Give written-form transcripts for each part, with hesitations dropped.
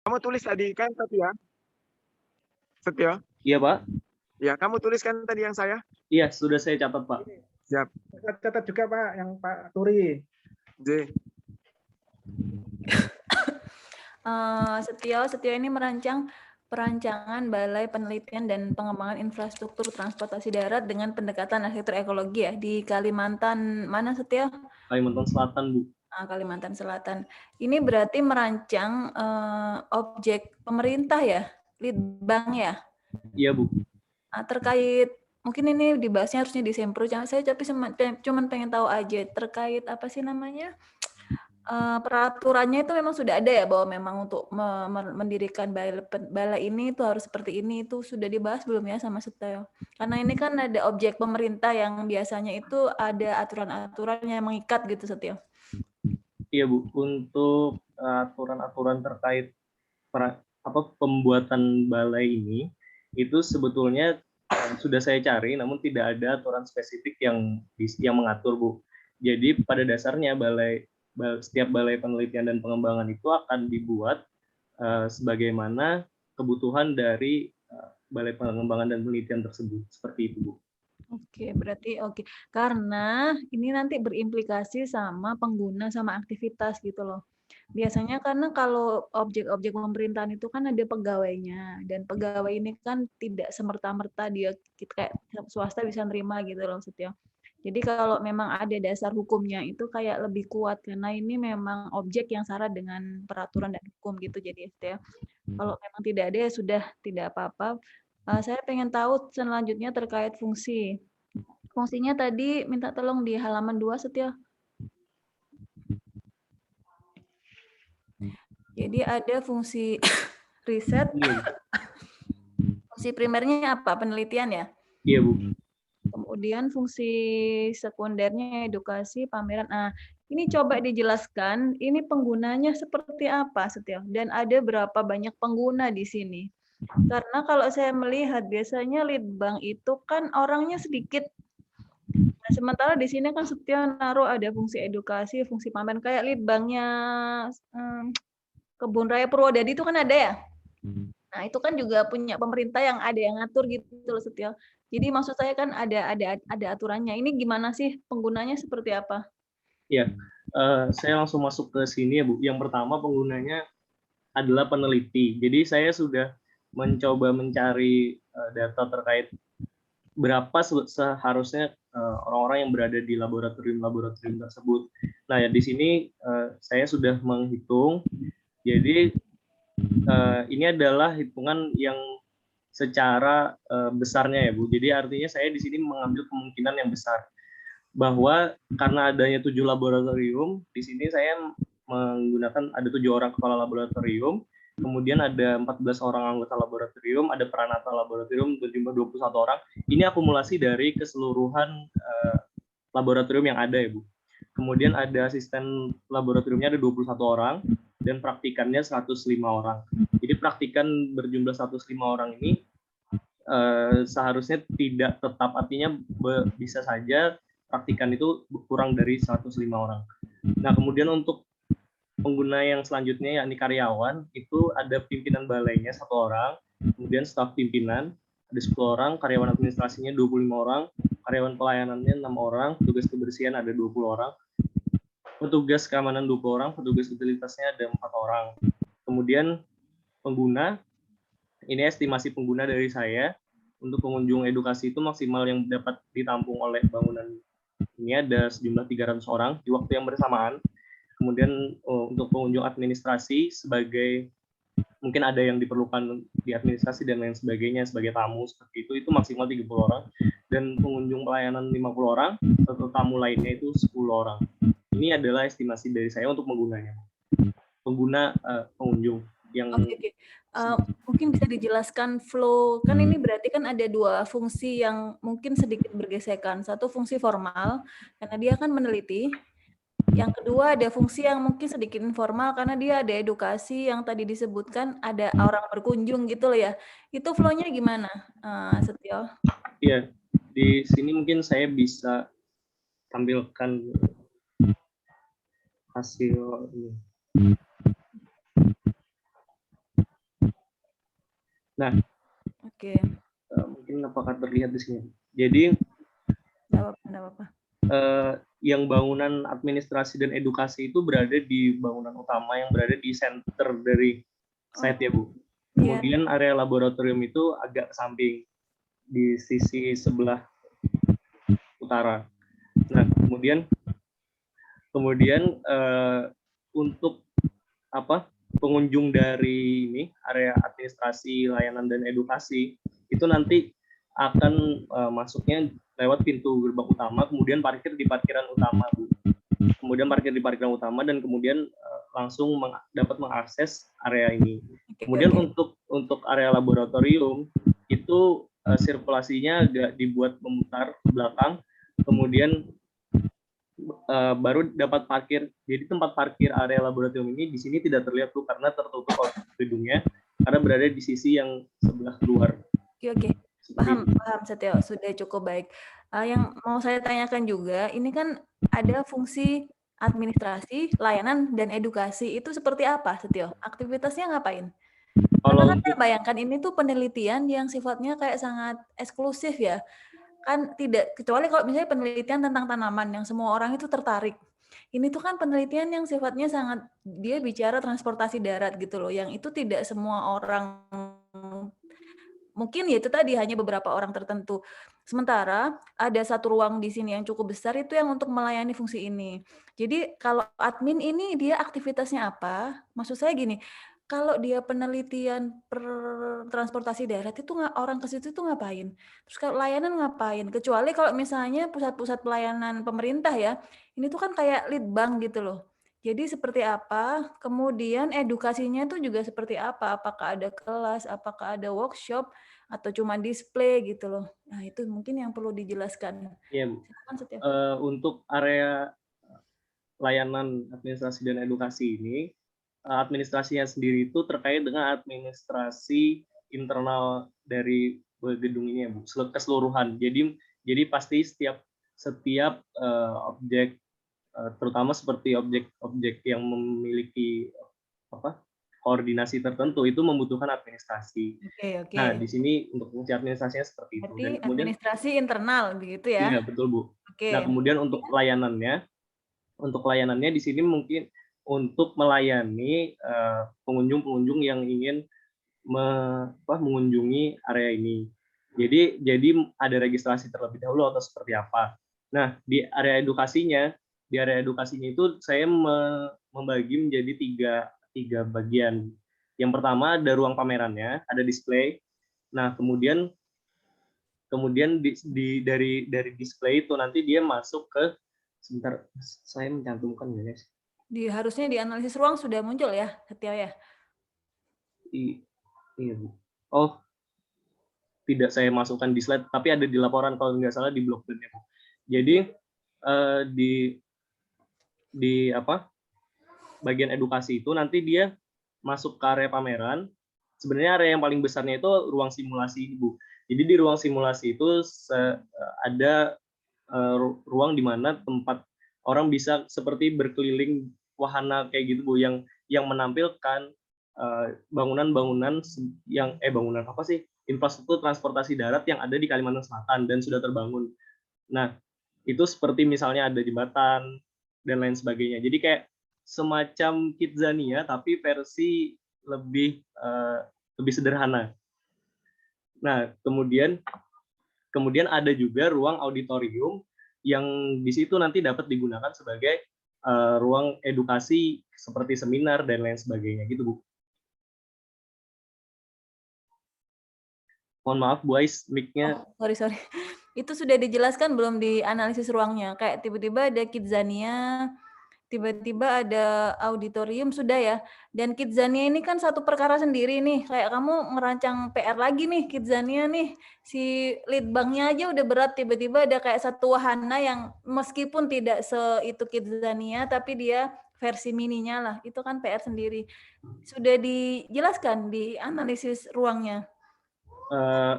Kamu tulis tadi kan Setia? Setia? Iya, Pak. Ya, kamu tuliskan tadi yang saya? Iya, sudah saya catat, Pak. Siap. Catat juga Pak, yang Pak Turi. J. Setio ini merancang perancangan Balai Penelitian dan Pengembangan Infrastruktur Transportasi Darat dengan pendekatan arsitektur ekologi ya di Kalimantan mana Setio? Kalimantan Selatan, Bu. Kalimantan Selatan. Ini berarti merancang objek pemerintah ya, Litbang ya? Iya, Bu. Terkait mungkin ini dibahasnya harusnya di Sempro. Saya tapi cuma pengen tahu aja terkait apa sih namanya? Peraturannya itu memang sudah ada ya bahwa memang untuk mendirikan balai ini itu harus seperti ini, itu sudah dibahas belum ya sama Setio? Karena ini kan ada objek pemerintah yang biasanya itu ada aturan-aturan yang mengikat gitu Setio. Iya, Bu. Untuk aturan-aturan terkait pembuatan balai ini itu sebetulnya sudah saya cari, namun tidak ada aturan spesifik yang mengatur, Bu. Jadi pada dasarnya setiap balai penelitian dan pengembangan itu akan dibuat sebagaimana kebutuhan dari balai pengembangan dan penelitian tersebut. Seperti itu, Bu. Oke, berarti oke. Karena ini nanti berimplikasi sama pengguna sama aktivitas gitu loh. Biasanya karena kalau objek-objek pemerintahan itu kan ada pegawainya, dan pegawai ini kan tidak semerta-merta dia kayak swasta bisa nerima gitu loh Setio. Jadi kalau memang ada dasar hukumnya itu kayak lebih kuat karena ini memang objek yang syarat dengan peraturan dan hukum gitu jadi Setio. Kalau memang tidak ada ya sudah tidak apa-apa. Saya pengen tahu selanjutnya terkait fungsi. Fungsinya tadi minta tolong di halaman 2 Setio. Jadi ada fungsi riset. Fungsi primernya apa? Penelitian ya? Iya, Bu. Kemudian fungsi sekundernya edukasi, pameran. Ini coba dijelaskan, ini penggunanya seperti apa, Setio? Dan ada berapa banyak pengguna di sini? Karena kalau saya melihat biasanya Litbang itu kan orangnya sedikit. Nah, sementara di sini kan Setio naruh ada fungsi edukasi, fungsi pameran. Kayak Litbangnya Kebun Raya Purwodadi itu kan ada ya? Nah, itu kan juga punya pemerintah yang ada yang ngatur gitu loh Setio. Jadi maksud saya kan ada aturannya. Ini gimana sih penggunanya seperti apa? Ya, saya langsung masuk ke sini ya, Bu. Yang pertama penggunanya adalah peneliti. Jadi saya sudah mencoba mencari data terkait berapa seharusnya orang-orang yang berada di laboratorium tersebut. Nah, ya di sini saya sudah menghitung. Jadi ini adalah hitungan yang secara besarnya ya, Bu. Jadi artinya saya di sini mengambil kemungkinan yang besar bahwa karena adanya 7 laboratorium, di sini saya menggunakan ada 7 orang kepala laboratorium, kemudian ada 14 orang anggota laboratorium, ada peranata laboratorium berjumlah 21 orang. Ini akumulasi dari keseluruhan laboratorium yang ada ya, Bu. Kemudian ada asisten laboratoriumnya ada 21 orang dan praktikannya 105 orang. Jadi praktikan berjumlah 105 orang ini seharusnya tidak tetap, artinya bisa saja praktikan itu kurang dari 105 orang. Nah, kemudian untuk pengguna yang selanjutnya yakni karyawan, itu ada pimpinan balainya 1 orang, kemudian staf pimpinan ada 10 orang, karyawan administrasinya 25 orang, karyawan pelayanannya 6 orang, petugas kebersihan ada 20 orang, petugas keamanan 20 orang, petugas utilitasnya ada 4 orang. Kemudian pengguna, ini estimasi pengguna dari saya, untuk pengunjung edukasi itu maksimal yang dapat ditampung oleh bangunan ini ada sejumlah 300 orang di waktu yang bersamaan. Kemudian untuk pengunjung administrasi sebagai mungkin ada yang diperlukan di administrasi dan lain sebagainya sebagai tamu seperti itu maksimal 30 orang, dan pengunjung pelayanan 50 orang, atau tamu lainnya itu 10 orang. Ini adalah estimasi dari saya untuk penggunanya. Pengunjung yang mungkin bisa dijelaskan flow, kan ini berarti kan ada 2 fungsi yang mungkin sedikit bergesekan. Satu fungsi formal karena dia kan meneliti, yang kedua ada fungsi yang mungkin sedikit informal karena dia ada edukasi yang tadi disebutkan ada orang berkunjung gitu loh ya. Itu flow-nya gimana, Setio? Iya, di sini mungkin saya bisa tampilkan hasil ini. Oke, Mungkin apakah terlihat di sini. Jadi nggak apa-apa. yang bangunan administrasi dan edukasi itu berada di bangunan utama yang berada di center dari site ya Bu. Iya. Kemudian area laboratorium itu agak ke samping di sisi sebelah utara. Nah, kemudian untuk pengunjung dari ini area administrasi, layanan dan edukasi itu nanti akan masuknya lewat pintu gerbang utama, kemudian parkir di parkiran utama, Bu. Kemudian parkir di parkiran utama dan kemudian langsung dapat mengakses area ini. Kemudian untuk area laboratorium itu sirkulasinya agak dibuat memutar ke belakang, kemudian baru dapat parkir. Jadi tempat parkir area laboratorium ini di sini tidak terlihat Bu karena tertutup oleh gedungnya karena berada di sisi yang sebelah luar. Oke. Paham Setio, sudah cukup baik. Yang mau saya tanyakan juga, ini kan ada fungsi administrasi, layanan, dan edukasi. Itu seperti apa, Setio? Aktivitasnya ngapain? Karena kan saya bayangkan ini tuh penelitian yang sifatnya kayak sangat eksklusif ya. Kan tidak, kecuali kalau misalnya penelitian tentang tanaman yang semua orang itu tertarik. Ini tuh kan penelitian yang sifatnya sangat, dia bicara transportasi darat gitu loh, yang itu tidak semua orang, mungkin ya itu tadi hanya beberapa orang tertentu. Sementara ada satu ruang di sini yang cukup besar itu yang untuk melayani fungsi ini. Jadi kalau admin ini dia aktivitasnya apa? Maksud saya gini, kalau dia penelitian transportasi darat itu orang ke situ itu ngapain? Terus kalau layanan ngapain? Kecuali kalau misalnya pusat-pusat pelayanan pemerintah ya, ini tuh kan kayak lead bank gitu loh. Jadi seperti apa? Kemudian edukasinya itu juga seperti apa? Apakah ada kelas, apakah ada workshop, atau cuma display gitu loh. Nah itu mungkin yang perlu dijelaskan. Iya, Bu. Untuk area layanan administrasi dan edukasi ini, administrasinya sendiri itu terkait dengan administrasi internal dari gedung ini ya Bu, keseluruhan. Jadi pasti setiap objek, terutama seperti objek-objek yang memiliki koordinasi tertentu itu membutuhkan administrasi. Oke. Nah di sini untuk fungsi administrasinya seperti itu. Berarti Dan kemudian administrasi internal begitu ya? Iya betul Bu. Oke. Nah kemudian untuk layanannya di sini mungkin untuk melayani pengunjung-pengunjung yang ingin mengunjungi area ini. Jadi ada registrasi terlebih dahulu atau seperti apa. Nah, di area edukasinya itu saya membagi menjadi tiga bagian. Yang pertama ada ruang pamerannya, ada display. Nah, kemudian dari display itu nanti dia masuk ke, sebentar saya mencantumkan ya guys. Harusnya di analisis ruang sudah muncul ya, Setio ya? Iya Bu. Oh, tidak saya masukkan di slide, tapi ada di laporan kalau nggak salah di blog ya Bu. Jadi di bagian edukasi itu nanti dia masuk ke area pameran. Sebenarnya area yang paling besarnya itu ruang simulasi Bu. Jadi di ruang simulasi itu ada ruang di mana tempat orang bisa seperti berkeliling wahana kayak gitu Bu, yang menampilkan bangunan-bangunan yang infrastruktur transportasi darat yang ada di Kalimantan Selatan dan sudah terbangun. Nah, itu seperti misalnya ada jembatan dan lain sebagainya. Jadi kayak semacam Kidzania tapi versi lebih sederhana. Nah, kemudian ada juga ruang auditorium yang di situ nanti dapat digunakan sebagai ruang edukasi seperti seminar dan lain sebagainya gitu Bu. Mohon maaf Bu Ais, mic-nya. Sorry. Itu sudah dijelaskan belum di analisis ruangnya? Kayak tiba-tiba ada Kidzania, tiba-tiba ada auditorium, sudah ya. Dan Kidzania ini kan satu perkara sendiri nih. Kayak kamu ngerancang PR lagi nih Kidzania nih. Si lead banknya aja udah berat, tiba-tiba ada kayak satu wahana yang meskipun tidak itu Kidzania, tapi dia versi mininya lah. Itu kan PR sendiri. Sudah dijelaskan di analisis ruangnya?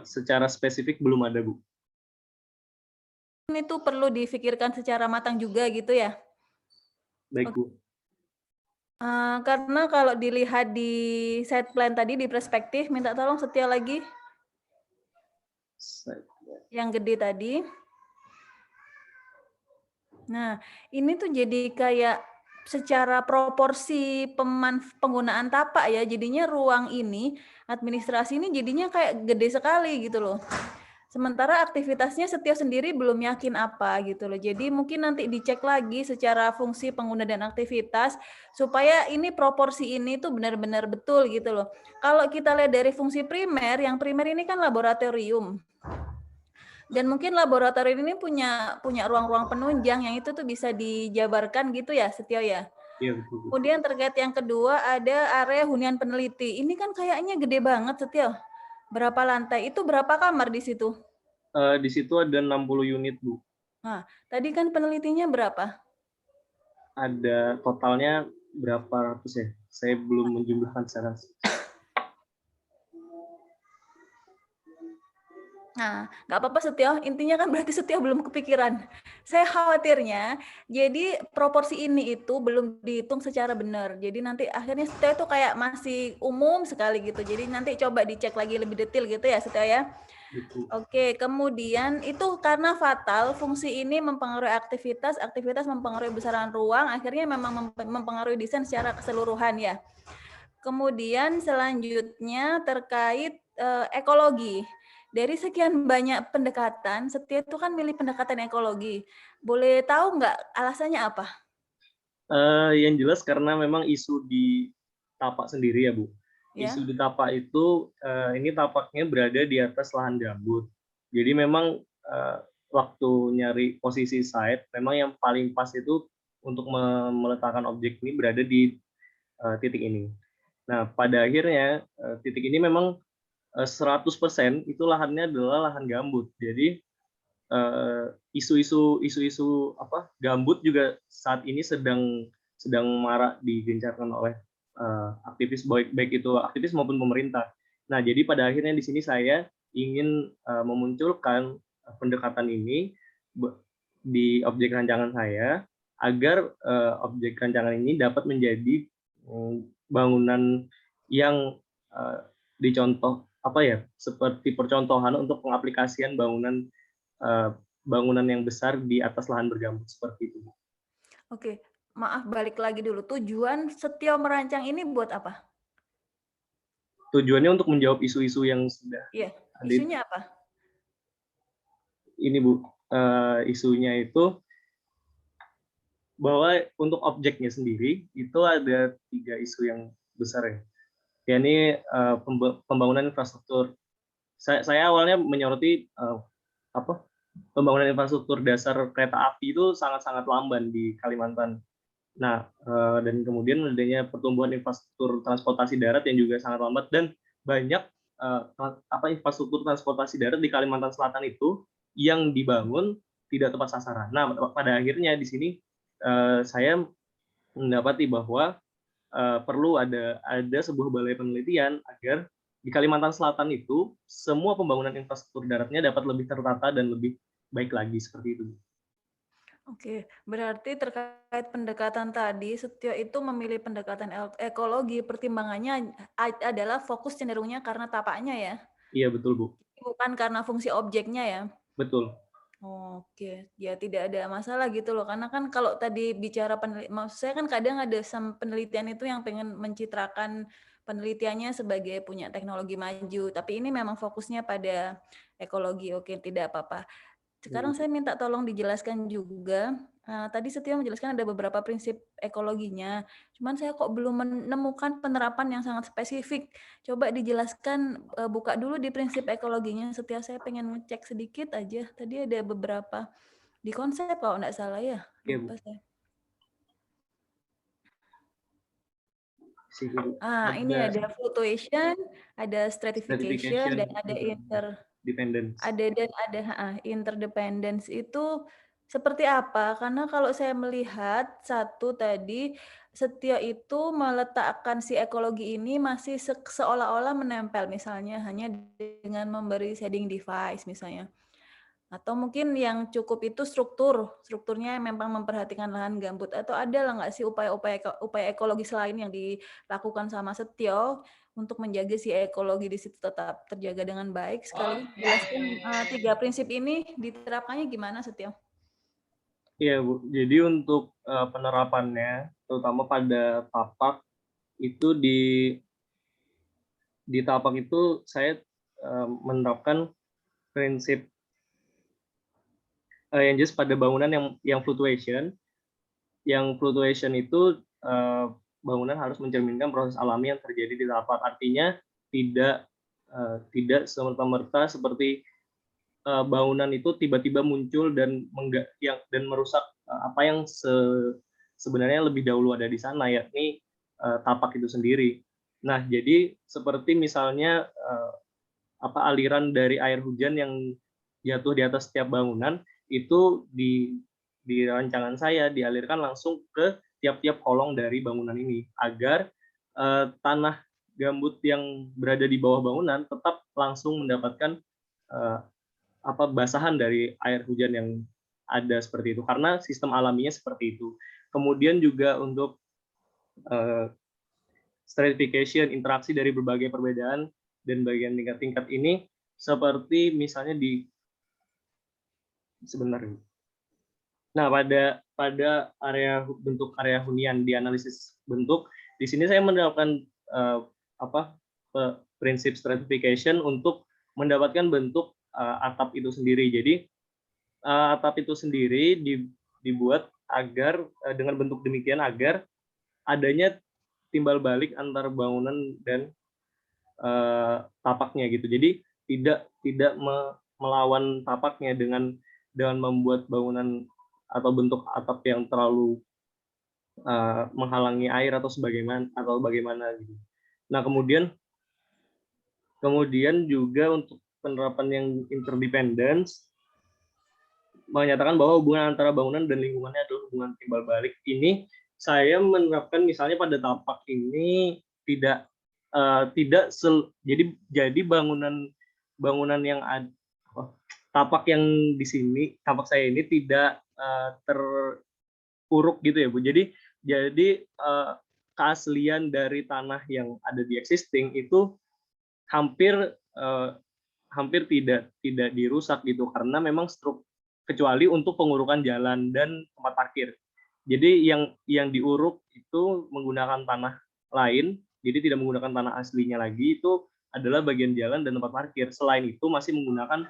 Secara spesifik belum ada Bu. Itu perlu difikirkan secara matang juga gitu ya? Baik Bu. Karena kalau dilihat di side plan tadi di perspektif, minta tolong Setia lagi yang gede tadi. Nah, ini tuh jadi kayak secara proporsi penggunaan tapak ya, jadinya ruang ini, administrasi ini jadinya kayak gede sekali gitu loh. Sementara aktivitasnya Setia sendiri belum yakin apa gitu loh. Jadi mungkin nanti dicek lagi secara fungsi pengguna dan aktivitas supaya ini proporsi ini tuh benar-benar betul gitu loh. Kalau kita lihat dari fungsi primer, yang primer ini kan laboratorium. Dan mungkin laboratorium ini punya ruang-ruang penunjang yang itu tuh bisa dijabarkan gitu ya, Setio ya. Iya betul. Kemudian terkait yang kedua ada area hunian peneliti. Ini kan kayaknya gede banget, Setio. Berapa lantai? Itu berapa kamar di situ? Di situ ada 60 unit, Bu. Nah, tadi kan penelitinya berapa? Ada totalnya berapa ratus ya? Saya belum menjumlahkan secara. Nah, nggak apa-apa Setio, intinya kan berarti Setio belum kepikiran. Saya khawatirnya, jadi proporsi ini itu belum dihitung secara benar. Jadi nanti akhirnya Setio itu kayak masih umum sekali gitu. Jadi nanti coba dicek lagi lebih detail gitu ya Setio ya. Betul. Oke, kemudian itu karena fatal, fungsi ini mempengaruhi aktivitas, aktivitas mempengaruhi besaran ruang, akhirnya memang mempengaruhi desain secara keseluruhan ya. Kemudian selanjutnya terkait ekologi. Dari sekian banyak pendekatan, Setia itu kan milih pendekatan ekologi. Boleh tahu nggak alasannya apa? Yang jelas karena memang isu di tapak sendiri ya Bu. Ya. Isu di tapak itu ini tapaknya berada di atas lahan gambut. Jadi memang waktu nyari posisi site, memang yang paling pas itu untuk meletakkan objek ini berada di titik ini. Nah, pada akhirnya titik ini memang 100% itu lahannya adalah lahan gambut. Jadi isu-isu apa gambut juga saat ini sedang marak digencarkan oleh aktivis baik itu aktivis maupun pemerintah. Nah, jadi pada akhirnya di sini saya ingin memunculkan pendekatan ini di objek rancangan saya agar objek rancangan ini dapat menjadi bangunan yang dicontoh apa ya seperti percontohan untuk pengaplikasian bangunan yang besar di atas lahan bergambut seperti itu. Oke, maaf balik lagi dulu. Tujuan Setio merancang ini buat apa? Tujuannya untuk menjawab isu-isu yang sudah ada. Isunya apa? Ini Bu, isunya itu bahwa untuk objeknya sendiri itu ada 3 isu yang besar ya. Yakni pembangunan infrastruktur. Saya awalnya menyoroti pembangunan infrastruktur dasar kereta api itu sangat-sangat lamban di Kalimantan. Nah, dan kemudian adanya pertumbuhan infrastruktur transportasi darat yang juga sangat lambat dan banyak infrastruktur transportasi darat di Kalimantan Selatan itu yang dibangun tidak tepat sasaran. Nah, pada akhirnya di sini saya mendapati bahwa perlu ada sebuah balai penelitian agar di Kalimantan Selatan itu semua pembangunan infrastruktur daratnya dapat lebih tertata dan lebih baik lagi seperti itu. Oke, berarti terkait pendekatan tadi, Setio itu memilih pendekatan ekologi, pertimbangannya adalah fokus cenderungnya karena tapaknya ya? Iya, betul Bu. Bukan karena fungsi objeknya ya? Betul. Oke, ya tidak ada masalah gitu loh, karena kan kalau tadi bicara maksud saya kan kadang ada penelitian itu yang pengen mencitrakan penelitiannya sebagai punya teknologi maju, tapi ini memang fokusnya pada ekologi. Oke, tidak apa-apa. Sekarang saya minta tolong dijelaskan juga, tadi Setio menjelaskan ada beberapa prinsip ekologinya, cuman saya kok belum menemukan penerapan yang sangat spesifik. Coba dijelaskan, buka dulu di prinsip ekologinya, Setio, saya pengen ngecek sedikit aja. Tadi ada beberapa di konsep kalau nggak salah ya, lupa saya. Ini ada fluctuation, ada stratification, dan ada interdependence. Itu seperti apa? Karena kalau saya melihat satu tadi, Setio itu meletakkan si ekologi ini masih seolah-olah menempel, misalnya hanya dengan memberi shading device misalnya. Atau mungkin yang cukup itu strukturnya memang memperhatikan lahan gambut, atau ada lah nggak sih upaya ekologis lain yang dilakukan sama Setio untuk menjaga si ekologi di situ tetap terjaga dengan baik. Sekaligus jelaskan 3 prinsip ini diterapkannya gimana, Setio? Iya, Bu. Jadi untuk penerapannya, terutama pada tapak itu di tapak itu saya menerapkan prinsip yang jelas pada bangunan yang fluctuation. Yang fluctuation itu bangunan harus mencerminkan proses alami yang terjadi di tapak. Artinya tidak semerta-merta seperti bangunan itu tiba-tiba muncul dan merusak apa yang sebenarnya lebih dahulu ada di sana, yakni tapak itu sendiri. Nah, jadi seperti misalnya aliran dari air hujan yang jatuh di atas setiap bangunan itu di rancangan saya dialirkan langsung ke tiap-tiap kolong dari bangunan ini agar tanah gambut yang berada di bawah bangunan tetap langsung mendapatkan basahan dari air hujan yang ada seperti itu, karena sistem alaminya seperti itu. Kemudian juga untuk stratification, interaksi dari berbagai perbedaan dan bagian tingkat-tingkat ini, seperti misalnya sebenarnya. Nah, pada bentuk area hunian di analisis bentuk, di sini saya menerapkan prinsip stratification untuk mendapatkan bentuk atap itu sendiri. Jadi atap itu sendiri dibuat agar dengan bentuk demikian agar adanya timbal balik antara bangunan dan tapaknya gitu. Jadi tidak melawan tapaknya dengan membuat bangunan atau bentuk atap yang terlalu menghalangi air atau bagaimana gitu. Nah, kemudian juga untuk penerapan yang interdependence menyatakan bahwa hubungan antara bangunan dan lingkungannya adalah hubungan timbal balik. Ini saya menerapkan misalnya pada tapak ini jadi bangunan yang ada tapak yang di sini, tapak saya ini tidak terpuruk gitu ya, Bu. Jadi keaslian dari tanah yang ada di existing itu hampir tidak dirusak gitu, karena memang kecuali untuk pengurukan jalan dan tempat parkir. Jadi yang diuruk itu menggunakan tanah lain, jadi tidak menggunakan tanah aslinya lagi, itu adalah bagian jalan dan tempat parkir. Selain itu masih menggunakan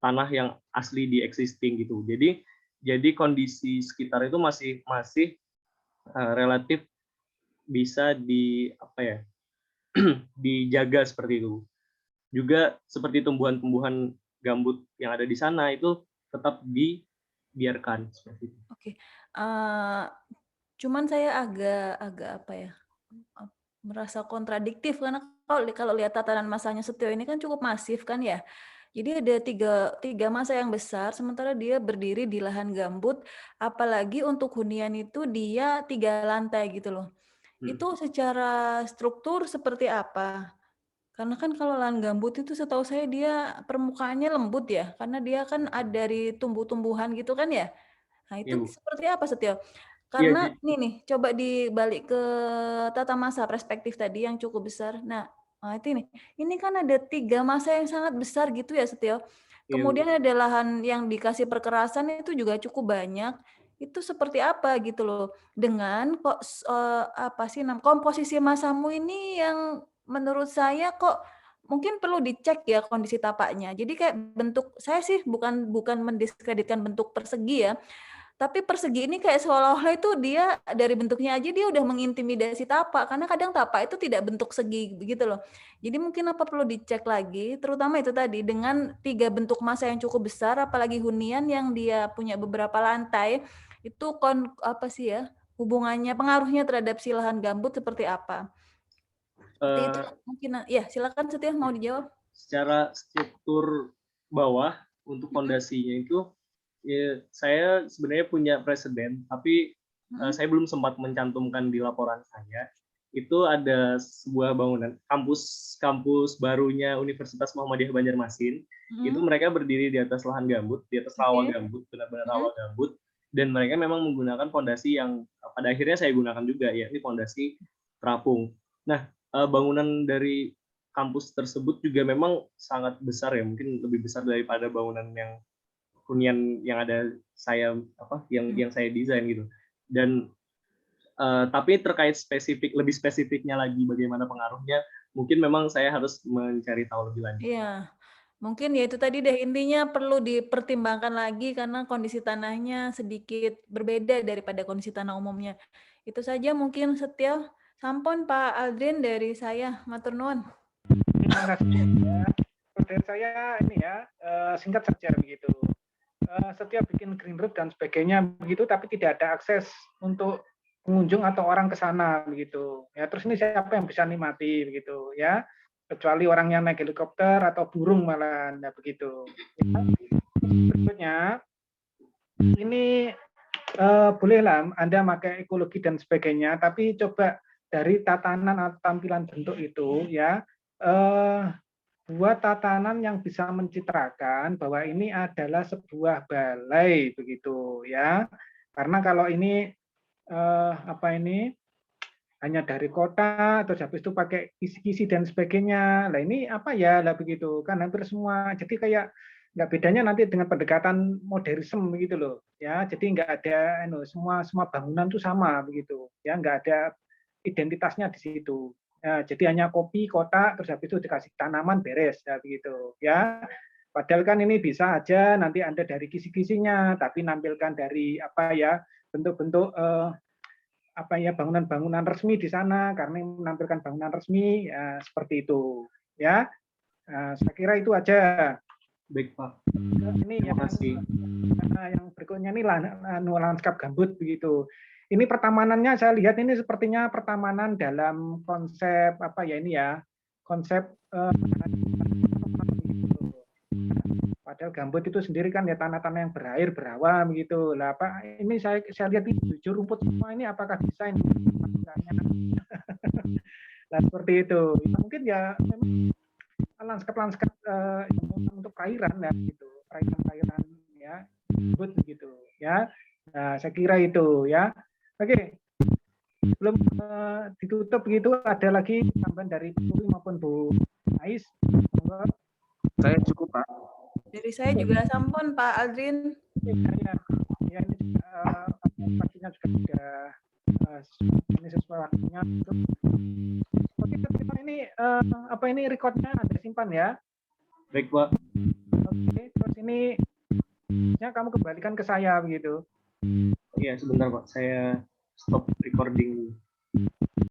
tanah yang asli di existing gitu. Jadi kondisi sekitar itu masih relatif bisa dijaga seperti itu. Juga seperti tumbuhan-tumbuhan gambut yang ada di sana itu tetap dibiarkan seperti itu. Oke. Cuman saya agak merasa kontradiktif karena kalau lihat tatanan masanya Setio ini kan cukup masif kan ya. Jadi ada tiga masa yang besar, sementara dia berdiri di lahan gambut, apalagi untuk hunian itu dia 3 lantai gitu loh. Itu secara struktur seperti apa? Karena kan kalau lahan gambut itu setahu saya dia permukaannya lembut ya, karena dia kan ada dari tumbuh-tumbuhan gitu kan ya. Nah itu seperti apa Setio? Karena ini nih, coba dibalik ke tata masa perspektif tadi yang cukup besar. Nah itu ini kan ada 3 masa yang sangat besar gitu ya Setio. Kemudian ada lahan yang dikasih perkerasan itu juga cukup banyak. Itu seperti apa gitu loh. Dengan kok komposisi masamu ini yang menurut saya kok mungkin perlu dicek ya kondisi tapaknya. Jadi kayak bentuk, saya sih bukan mendiskreditkan bentuk persegi ya, tapi persegi ini kayak seolah-olah itu dia dari bentuknya aja dia udah mengintimidasi tapak, karena kadang tapak itu tidak bentuk segi begitu loh. Jadi mungkin perlu dicek lagi, terutama itu tadi dengan 3 bentuk masa yang cukup besar, apalagi hunian yang dia punya beberapa lantai, itu hubungannya, pengaruhnya terhadap si lahan gambut seperti apa? Itu mungkin ya, silakan Setio mau dijawab. Secara struktur bawah untuk fondasinya itu ya, saya sebenarnya punya presiden, tapi saya belum sempat mencantumkan di laporan saya. itu ada sebuah bangunan kampus barunya Universitas Muhammadiyah Banjarmasin. Itu mereka berdiri di atas lahan gambut, di atas rawa gambut, benar-benar rawa gambut, dan mereka memang menggunakan fondasi yang pada akhirnya saya gunakan juga, ya, ini fondasi terapung. Nah, bangunan dari kampus tersebut juga memang sangat besar, ya, mungkin lebih besar daripada bangunan yang hunian yang ada yang saya desain gitu. Dan tapi terkait lebih spesifiknya lagi bagaimana pengaruhnya, mungkin memang saya harus mencari tahu lebih lanjut. Iya, mungkin ya itu tadi deh, intinya perlu dipertimbangkan lagi karena kondisi tanahnya sedikit berbeda daripada kondisi tanah umumnya. Itu saja mungkin Setio. Sampun Pak Aldrin dari saya, matur nuwun. Terima kasih. Ya. Dari saya ini ya, singkat saja begitu. Setiap bikin green roof dan sebagainya begitu, tapi tidak ada akses untuk pengunjung atau orang ke sana begitu. Ya, terus ini siapa yang bisa nikmati begitu ya? Kecuali orang yang naik helikopter atau burung malah, nah, begitu. Ya. Berikutnya, ini bolehlah Anda pakai ekologi dan sebagainya, tapi coba dari tatanan atau tampilan bentuk itu ya, buat tatanan yang bisa mencitrakan bahwa ini adalah sebuah balai begitu ya. Karena kalau ini hanya dari kota atau habis itu pakai kisi-kisi dan sebagainya. Lah ini apa ya lah begitu kan hampir semua. Jadi kayak nggak bedanya nanti dengan pendekatan modernisme begitu loh ya. Jadi nggak ada semua bangunan itu sama begitu ya, nggak ada identitasnya di situ. Ya, jadi hanya kopi kota terus habis itu dikasih tanaman beres ya begitu ya. Padahal kan ini bisa aja nanti Anda dari kisi-kisinya tapi nampilkan dari bentuk-bentuk bangunan-bangunan resmi di sana karena menampilkan bangunan resmi ya, seperti itu ya. Saya kira itu aja. Baik, Pak. Ini Terima kasih. yang berikutnya ini lanskap gambut begitu. Ini pertamanannya saya lihat ini sepertinya pertamanan dalam konsep konsep padahal gambut itu sendiri kan ya tanah-tanah yang berair berawa begitu. Lah ini saya lihat ini jujur rumput semua ini apakah desain? Nah seperti itu. Mungkin ya memang lanskap untuk perairan ya gitu, perairan ya, gambut begitu ya. Nah, saya kira itu ya. Oke. Belum ditutup begitu, ada lagi tambahan dari Bu maupun Bu Ais. Saya cukup, Pak. Dari saya juga sampun Pak Aldrin. Ya ini pastinya juga sudah ini sesuai waktunya. Oke, ini recordnya Anda simpan ya. Baik, Pak. Oke, terus ini kamu kembalikan ke saya begitu. Iya, sebentar, Pak. Saya stop recording.